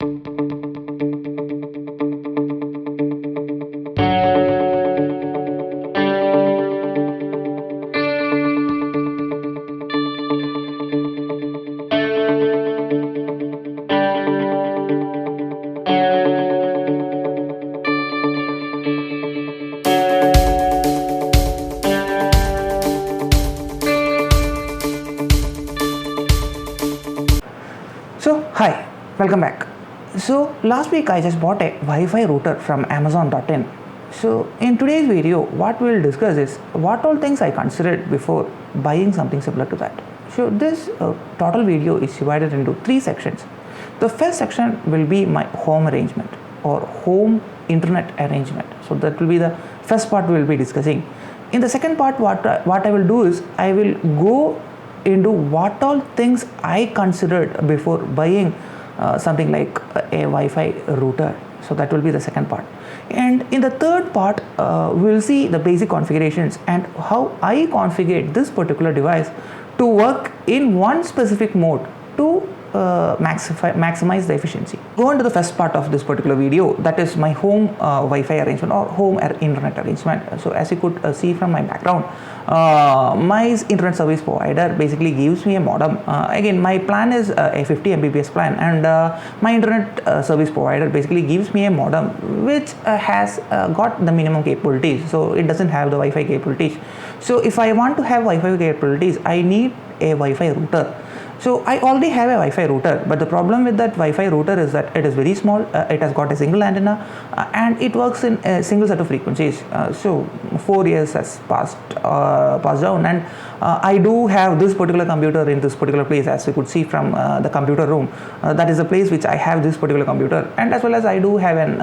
So hi, welcome back. So last week I just bought a Wi-Fi router from Amazon.in. So in today's video what we will discuss is what all things I considered before buying something similar to that. So this total video is divided into 3 sections. The first section will be my home arrangement or home internet arrangement. So that will be the first part we will be discussing. In the second part what I will do is I will go into what all things I considered before buying something like a Wi-Fi router. So that will be the second part. And in the third part, we will see the basic configurations and how I configured this particular device to work in one specific mode to maximize the efficiency. Go on to the first part of this particular video, that is my home Wi-Fi arrangement or home internet arrangement. So as you could see from my background, my internet service provider basically gives me a modem. Again, my plan is a 50 Mbps plan, and my internet service provider basically gives me a modem which has got the minimum capabilities, so it doesn't have the Wi-Fi capabilities. So if I want to have Wi-Fi capabilities, I need a Wi-Fi router. So I already have a Wi-Fi router, but the problem with that Wi-Fi router is that it is very small. It has got a single antenna and it works in a single set of frequencies. So 4 years has passed down, and I do have this particular computer in this particular place, as you could see from the computer room. That is the place which I have this particular computer, and as well as I do have an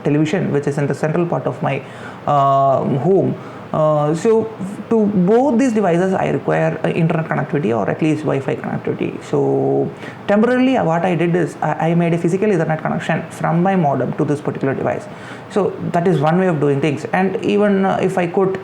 television which is in the central part of my home. So to both these devices I require internet connectivity or at least Wi-Fi connectivity. So temporarily what I did is I made a physical Ethernet connection from my modem to this particular device. So that is one way of doing things, and even if I could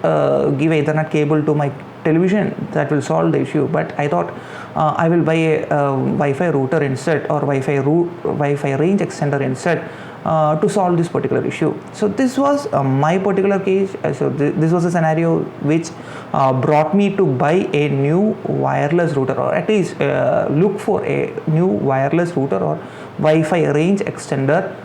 give a Ethernet cable to my television, that will solve the issue, but I thought I will buy a Wi-Fi router instead, or Wi-Fi range extender instead, to solve this particular issue. So this was my particular case. So this was a scenario which brought me to buy a new wireless router, or at least look for a new wireless router or Wi-Fi range extender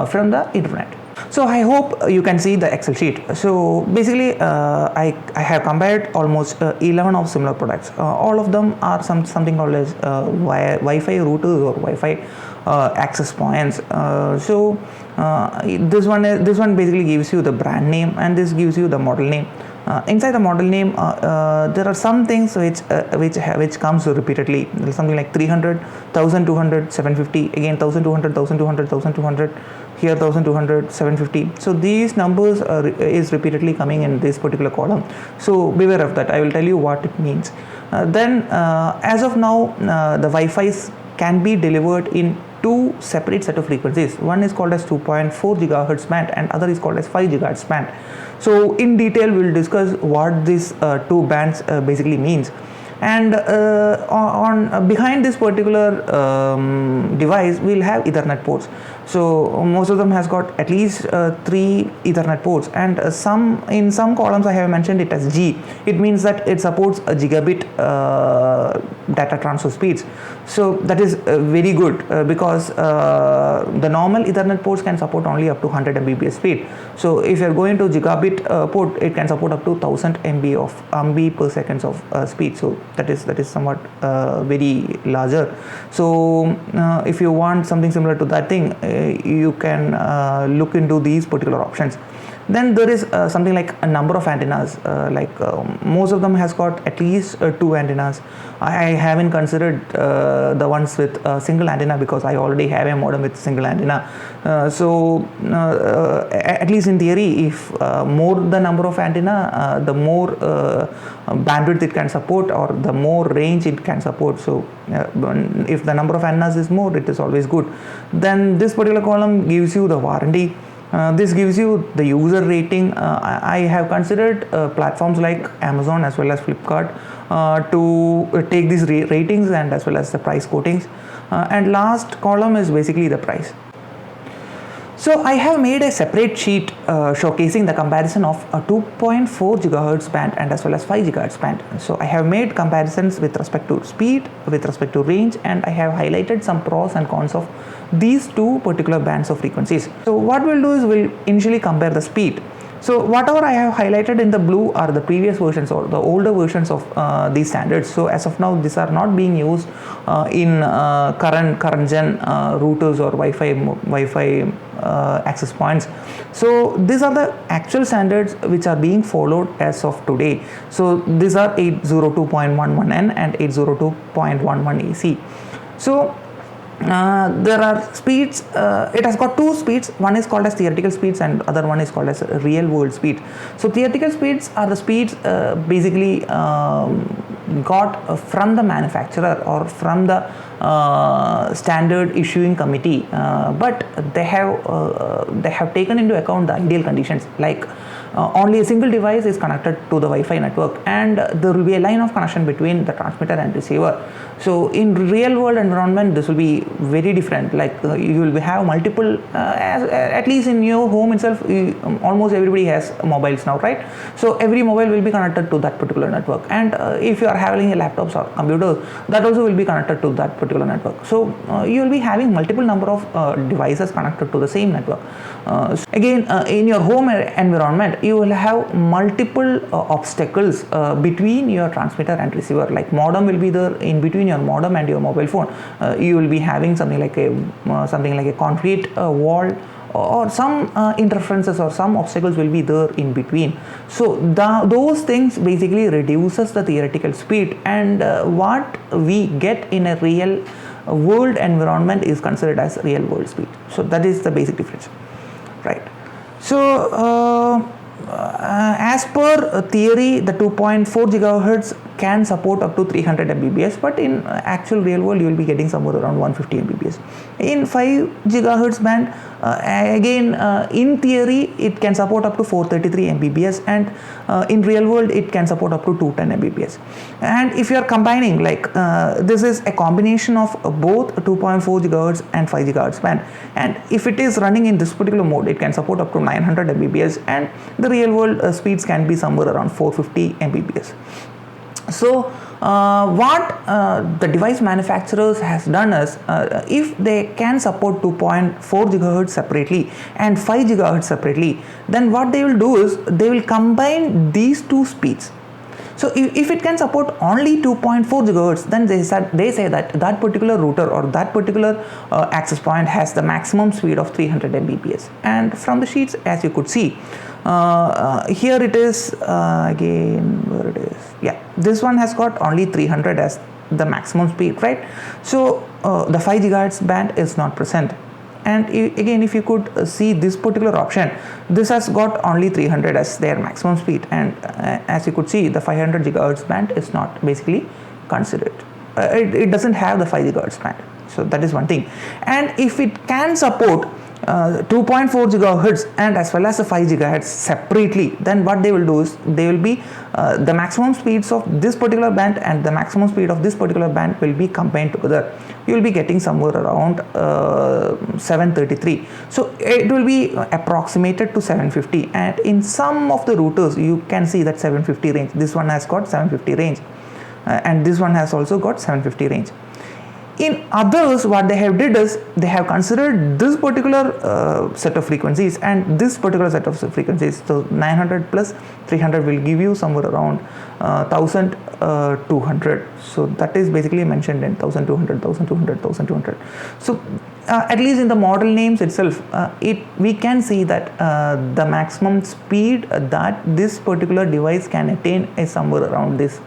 from the internet. So I hope you can see the Excel sheet. So basically I have compared almost 11 of similar products. All of them are something called as Wi-Fi routers or Wi-Fi access points. So this one basically gives you the brand name, and this gives you the model name. Inside the model name, there are some things which comes repeatedly. There's something like 300, 1200, 750, again 1200, 1200, 1200, here 1200, 750. So these numbers is repeatedly coming in this particular column. So beware of that. I will tell you what it means. Then as of now, the Wi-Fi's can be delivered in 2 separate set of frequencies. One is called as 2.4 gigahertz band and other is called as 5 gigahertz band. So in detail we will discuss what these 2 bands basically means. And behind this particular device we will have Ethernet ports. So most of them has got at least 3 Ethernet ports, and in some columns I have mentioned it as G. It means that it supports a gigabit data transfer speeds. So that is very good because the normal Ethernet ports can support only up to 100 Mbps speed. So if you are going to gigabit port, it can support up to 1000 MB per second of speed. So that is somewhat very larger. So if you want something similar to that thing, you can look into these particular options. Then there is something like a number of antennas, most of them has got at least 2 antennas. I haven't considered the ones with a single antenna because I already have a modem with single antenna. So at least in theory, if more the number of antenna, the more bandwidth it can support, or the more range it can support. So if the number of antennas is more, it is always good. Then this particular column gives you the warranty. This gives you the user rating. I have considered platforms like Amazon as well as Flipkart to take these ratings and as well as the price quotings. and last column is basically the price. So I have made a separate sheet showcasing the comparison of a 2.4 GHz band and as well as 5 GHz band. So I have made comparisons with respect to speed, with respect to range, and I have highlighted some pros and cons of these two particular bands of frequencies. So what we'll do is we'll initially compare the speed. So whatever I have highlighted in the blue are the previous versions or the older versions of these standards. So as of now, these are not being used in current gen routers or Wi-Fi access points. So these are the actual standards which are being followed as of today. So these are 802.11n and 802.11 AC. So there are speeds. It has got two speeds. One is called as theoretical speeds and other one is called as real world speed. So theoretical speeds are the speeds basically got from the manufacturer or from the standard issuing committee, but they have taken into account the ideal conditions, like only a single device is connected to the Wi-Fi network and there will be a line of connection between the transmitter and receiver. So in real world environment this will be very different, like you will have multiple at least in your home itself, almost everybody has mobiles now, right? So every mobile will be connected to that particular network, and if you are having a laptops or computers, that also will be connected to that particular network. So you will be having multiple number of devices connected to the same network. Again, in your home environment you will have multiple obstacles between your transmitter and receiver, like modem will be there in between your modem and your mobile phone. You will be having something like a concrete wall or some interferences or some obstacles will be there in between. So those things basically reduces the theoretical speed, and what we get in a real world environment is considered as real world speed. So that is the basic difference, right? So as per theory, the 2.4 gigahertz can support up to 300 Mbps, but in actual real world you will be getting somewhere around 150 Mbps. In 5 gigahertz band, again in theory it can support up to 433 Mbps, and in real world it can support up to 210 Mbps. And if you are combining, like this is a combination of both 2.4 gigahertz and 5 gigahertz band, and if it is running in this particular mode, it can support up to 900 Mbps, and the real world speeds can be somewhere around 450 Mbps. So what the device manufacturers has done is, if they can support 2.4 gigahertz separately and 5 gigahertz separately, then what they will do is they will combine these two speeds. So if it can support only 2.4 gigahertz, then they say that that particular router or that particular access point has the maximum speed of 300 Mbps. And from the sheets, as you could see, here it is again, where it is, yeah, this one has got only 300 as the maximum speed, right? So the 5 gigahertz band is not present. And again, if you could see this particular option, this has got only 300 as their maximum speed, and as you could see, the 500 gigahertz band is not basically considered. It doesn't have the 5 gigahertz band. So that is one thing. And if it can support 2.4 gigahertz and as well as the 5 gigahertz separately, then what they will do is they will be the maximum speeds of this particular band and the maximum speed of this particular band will be combined together. You will be getting somewhere around 733. So it will be approximated to 750, and in some of the routers you can see that 750 range. This one has got 750 range, and this one has also got 750 range. In others, what they have did is they have considered this particular set of frequencies and this particular set of frequencies. So 900 plus 300 will give you somewhere around 1200. So that is basically mentioned in 1200, 1200, 1200. So at least in the model names itself, we can see that the maximum speed that this particular device can attain is somewhere around this.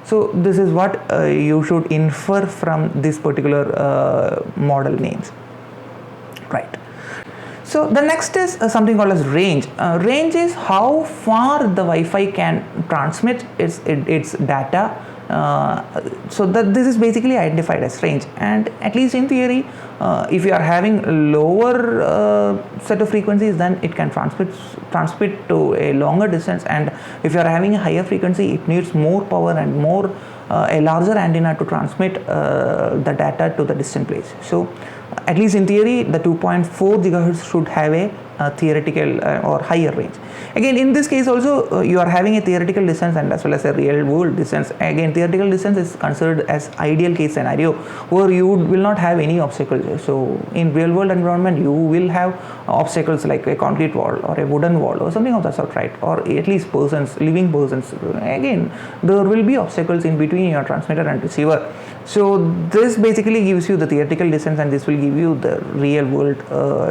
So this is what you should infer from this particular model names, right? So the next is something called as range. Range is how far the Wi-Fi can transmit its data So that this is basically identified as range, and at least in theory, if you are having lower set of frequencies, then it can transmit to a longer distance, and if you are having a higher frequency, it needs more power and more a larger antenna to transmit the data to the distant place. So at least in theory, the 2.4 gigahertz should have a theoretical or higher range. Again, in this case also, you are having a theoretical distance and as well as a real world distance. Again, theoretical distance is considered as ideal case scenario where you will not have any obstacles. So in real world environment, you will have obstacles like a concrete wall or a wooden wall or something of that sort, right? Or at least persons, living persons. Again, there will be obstacles in between your transmitter and receiver. So this basically gives you the theoretical distance, and this will give you the real world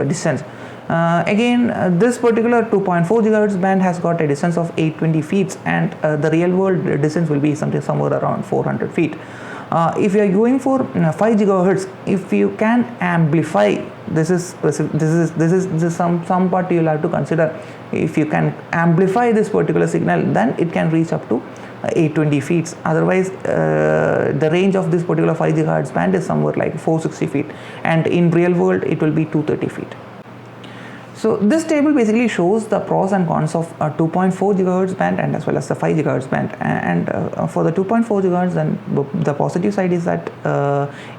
distance. This particular 2.4 gigahertz band has got a distance of 820 feet, and the real world distance will be somewhere around 400 feet. If you are going for 5 gigahertz, if you can amplify, this is some part you will have to consider. If you can amplify this particular signal, then it can reach up to 820 feet. Otherwise, the range of this particular 5 gigahertz band is somewhere like 460 feet, and in real world it will be 230 feet. So this table basically shows the pros and cons of 2.4 gigahertz band and as well as the 5 gigahertz band. And for the 2.4 gigahertz, then the positive side is that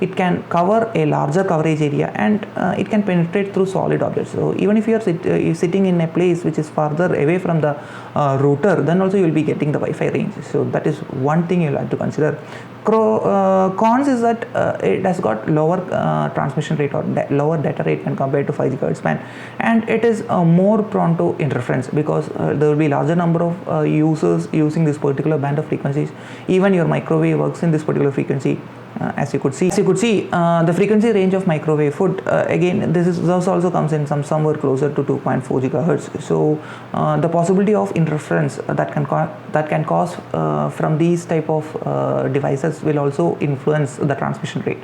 it can cover a larger coverage area, and it can penetrate through solid objects. So even if you are sitting in a place which is farther away from the router, then also you will be getting the Wi-Fi range. So that is one thing you will have to consider. Cons is that it has got lower transmission rate or lower data rate when compared to 5 gigahertz band, and it is more prone to interference because there will be larger number of users using this particular band of frequencies. Even your microwave works in this particular frequency. As you could see, the frequency range of microwave food, again, this also comes in somewhere closer to 2.4 gigahertz. So the possibility of interference that can cause from these type of devices will also influence the transmission rate.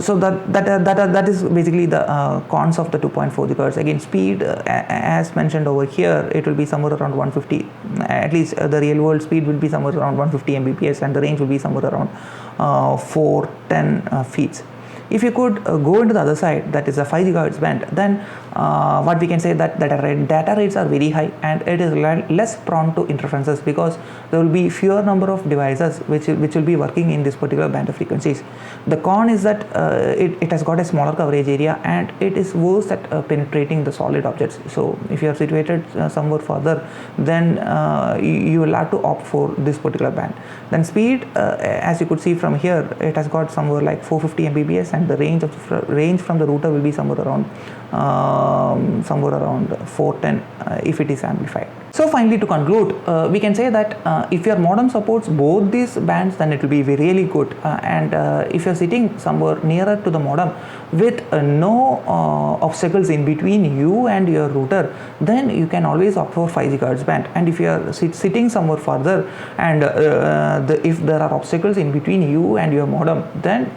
So that is basically the cons of the 2.4 gigahertz. Again, speed, as mentioned over here, it will be somewhere around 150. At least the real world speed will be somewhere around 150 Mbps, and the range will be somewhere around 410 feet. If you could go into the other side, that is a 5 gigahertz band, then what we can say that data rates are very high, and it is less prone to interferences because there will be fewer number of devices which will be working in this particular band of frequencies. The con is that it has got a smaller coverage area, and it is worse at penetrating the solid objects. So if you are situated somewhere further, then you will have to opt for this particular band. Then speed, as you could see from here, it has got somewhere like 450 Mbps, and the range from the router will be somewhere around 410 if it is amplified. So finally, to conclude, we can say that if your modem supports both these bands, then it will be really good. And if you are sitting somewhere nearer to the modem with no obstacles in between you and your router, then you can always opt for 5 gigahertz band. And if you are sitting somewhere further, and if there are obstacles in between you and your modem, then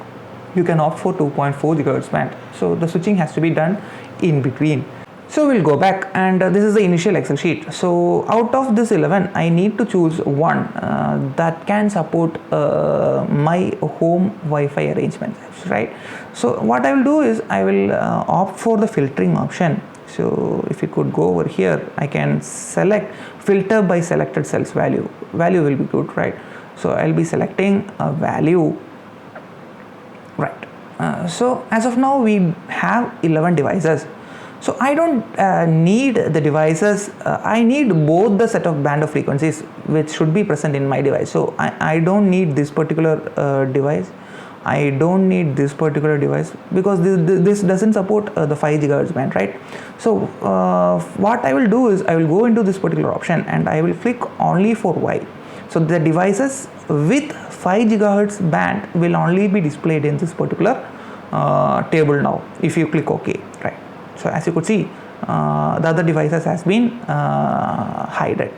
you can opt for 2.4 gigahertz band. So the switching has to be done in between. So we'll go back, and this is the initial Excel sheet. So out of this 11, I need to choose one that can support my home Wi-Fi arrangement, right? So what I will do is I will opt for the filtering option. So if you could go over here, I can select filter by selected cells value. Value will be good, right? So I'll be selecting a value. Right. So as of now, we have 11 devices. So I don't need the devices. I need both the set of band of frequencies which should be present in my device. So I don't need this particular device. I don't need this particular device because this doesn't support the 5 gigahertz band, right? So what I will do is I will go into this particular option, and I will click only for Y. So the devices with 5 gigahertz band will only be displayed in this particular table now if you click OK, right? So as you could see, the other devices has been hidden.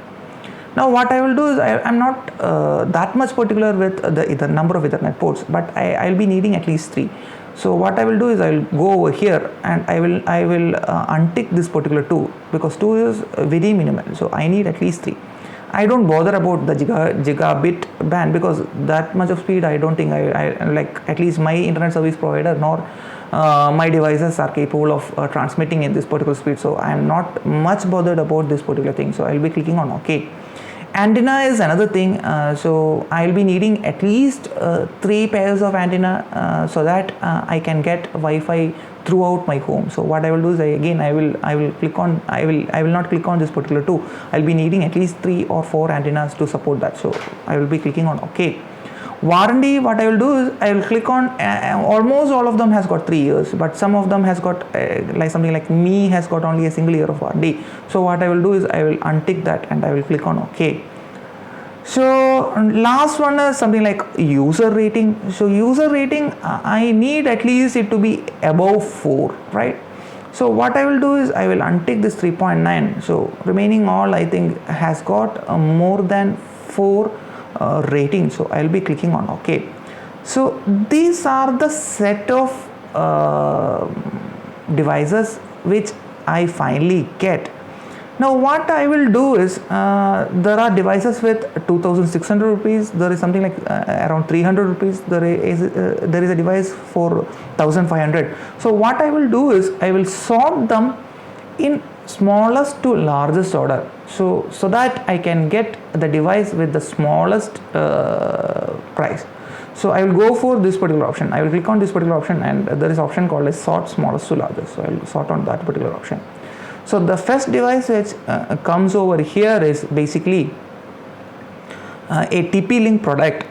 Now what I will do is I am not that much particular with the number of Ethernet ports, but I will be needing at least 3. So what I will do is I will go over here, and I will untick this particular 2 because 2 is very minimal. So I need at least 3. I don't bother about the gigabit band, because that much of speed I don't think I like, at least my internet service provider nor my devices are capable of transmitting in this particular speed. So I am not much bothered about this particular thing. So I'll be clicking on OK. Antenna is another thing. So I'll be needing at least 3 pairs of antenna so that I can get Wi-Fi throughout my home. So what I will do is I will not click on this particular 2. I'll be needing at least 3 or 4 antennas to support that. So I will be clicking on OK. Warranty, what I will do is I will click on almost all of them has got 3 years, but some of them has got like something like me has got only a single year of warranty. So what I will do is I will untick that and I will click on OK. So last one is something like user rating. So user rating, I need at least it to be above 4, right? So what I will do is I will untick this 3.9. So remaining all I think has got more than 4 rating. So I'll be clicking on OK. So these are the set of devices which I finally get. Now what I will do is there are devices with 2,600 rupees, there is something like around 300 rupees, there is a device for 1,500. So what I will do is I will sort them in smallest to largest order, so that I can get the device with the smallest price. So I will go for this particular option. I will click on this particular option, and there is option called as sort smallest to largest. So I will sort on that particular option. So the first device which comes over here is basically a TP-Link product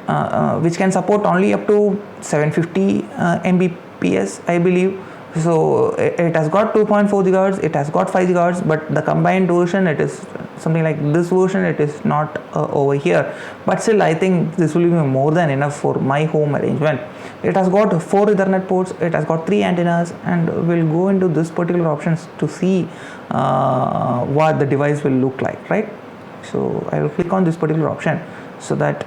which can support only up to 750 Mbps, I believe. So it has got 2.4 gigahertz, it has got 5 gigahertz, but the combined version, it is something like this version, it is not over here. But still I think this will be more than enough for my home arrangement. It has got 4 Ethernet ports, it has got 3 antennas, and we'll go into this particular options to see what the device will look like, right? So I will click on this particular option so that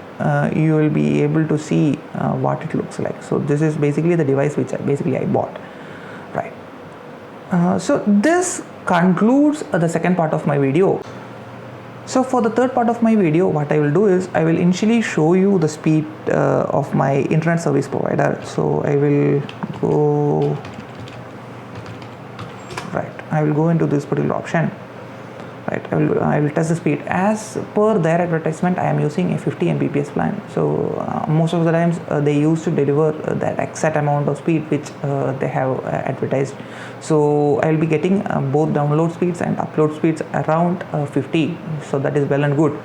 you will be able to see what it looks like. So this is basically the device which I bought, right? So this concludes the second part of my video. So for the third part of my video, what I will do is I will initially show you the speed of my internet service provider. So I will go into this particular option, right? I will test the speed. As per their advertisement, I am using a 50 Mbps plan. So most of the times they used to deliver that exact amount of speed which they have advertised. So I will be getting both download speeds and upload speeds around 50. So that is well and good.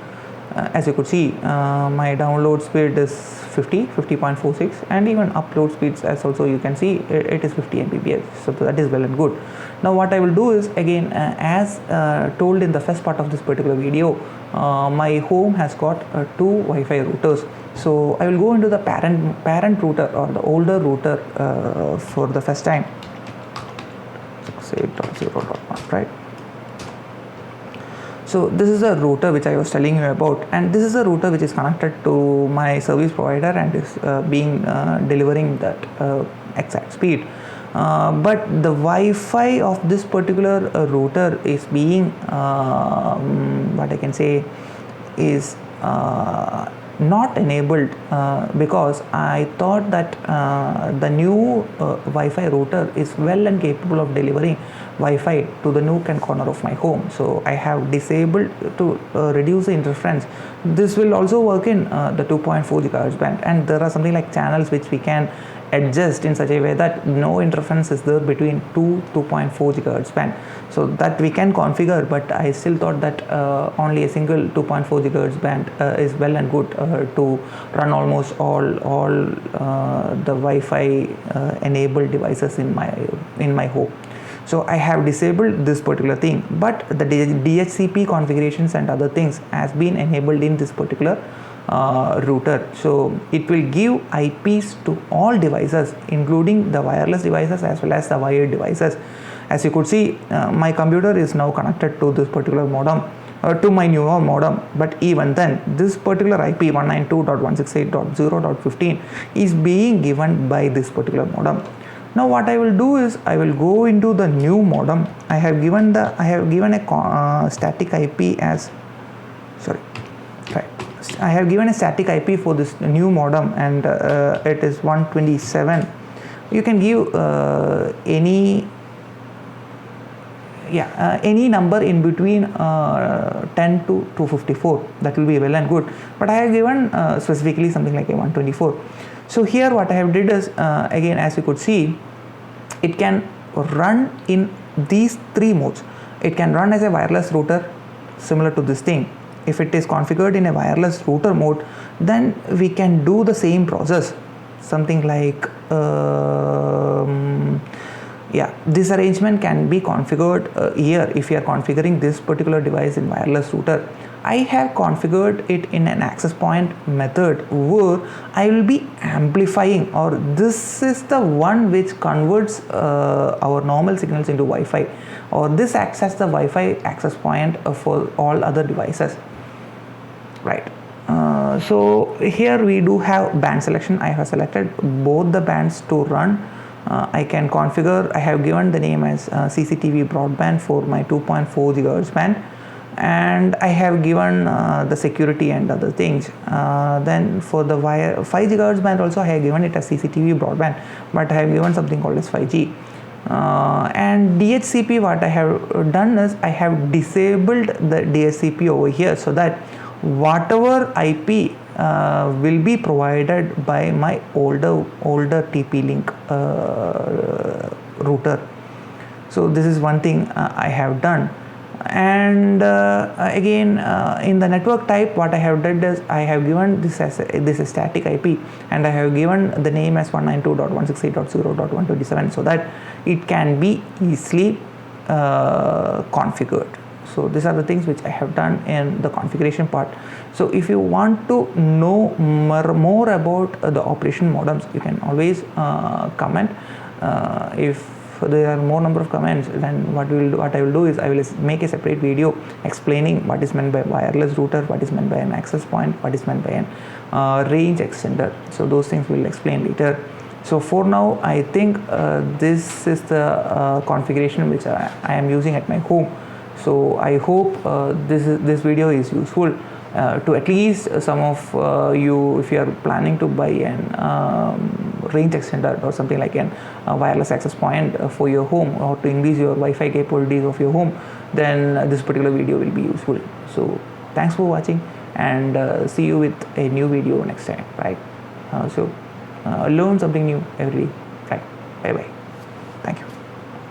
As you could see, my download speed is 50.46, and even upload speeds, as also you can see, it is 50 Mbps. So that is well and good. Now what I will do is, again, as told in the first part of this particular video, my home has got 2 Wi-Fi routers. So I will go into the parent router or the older router for the first time. 68.0.1, right? So this is a router which I was telling you about, and this is a router which is connected to my service provider and is delivering that exact speed. But the Wi-Fi of this particular router is being what I can say is not enabled because I thought that the new Wi-Fi router is well and capable of delivering Wi-Fi to the nook and corner of my home. So I have disabled to reduce the interference. This will also work in the 2.4 GHz band, and there are something like channels which we can adjust in such a way that no interference is there between 2.4 GHz band. So that we can configure, but I still thought that only a single 2.4 GHz band is well and good to run almost all the Wi-Fi enabled devices in my home. So I have disabled this particular thing, but the DHCP configurations and other things has been enabled in this particular router. So it will give IPs to all devices, including the wireless devices as well as the wired devices. As you could see, my computer is now connected to this particular modem, to my newer modem, but even then this particular IP 192.168.0.15 is being given by this particular modem. Now what I will do is I will go into the new modem. I have given a static IP as Right. I have given a static IP for this new modem, and it is 127. You can give any number in between 10 to 254. That will be well and good, but I have given specifically something like a 124. So here what I have did is, again, as you could see, it can run in these three modes. It can run as a wireless router, similar to this thing. If it is configured in a wireless router mode, then we can do the same process, something like this arrangement can be configured here. If you are configuring this particular device in wireless router, I have configured it in an access point method where I will be amplifying, or this is the one which converts our normal signals into Wi-Fi, or this acts as the Wi-Fi access point for all other devices, right? So here we do have band selection. I have selected both the bands to run. I can configure, I have given the name as CCTV broadband for my 2.4 GHz band, and I have given the security and other things. Then for the 5 GHz band also I have given it as CCTV broadband, but I have given something called as 5G. And DHCP, what I have done is I have disabled the DHCP over here, so that whatever IP will be provided by my older TP-Link router. So this is one thing I have done. And again, in the network type, what I have done is I have given this as this is static IP, and I have given the name as 192.168.0.127, so that it can be easily configured. So these are the things which I have done in the configuration part. So if you want to know more about the operation modems, you can always comment. If there are more number of comments, then what I will do is I will make a separate video explaining what is meant by wireless router, what is meant by an access point, what is meant by an range extender. So those things we'll explain later. So for now, I think this is the configuration which I am using at my home. So I hope this video is useful to at least some of you, if you are planning to buy an range extender or something like an wireless access point for your home, or to increase your Wi-Fi capabilities of your home, then this particular video will be useful. So thanks for watching, and see you with a new video next time, right? So learn something new every day, right? Bye bye.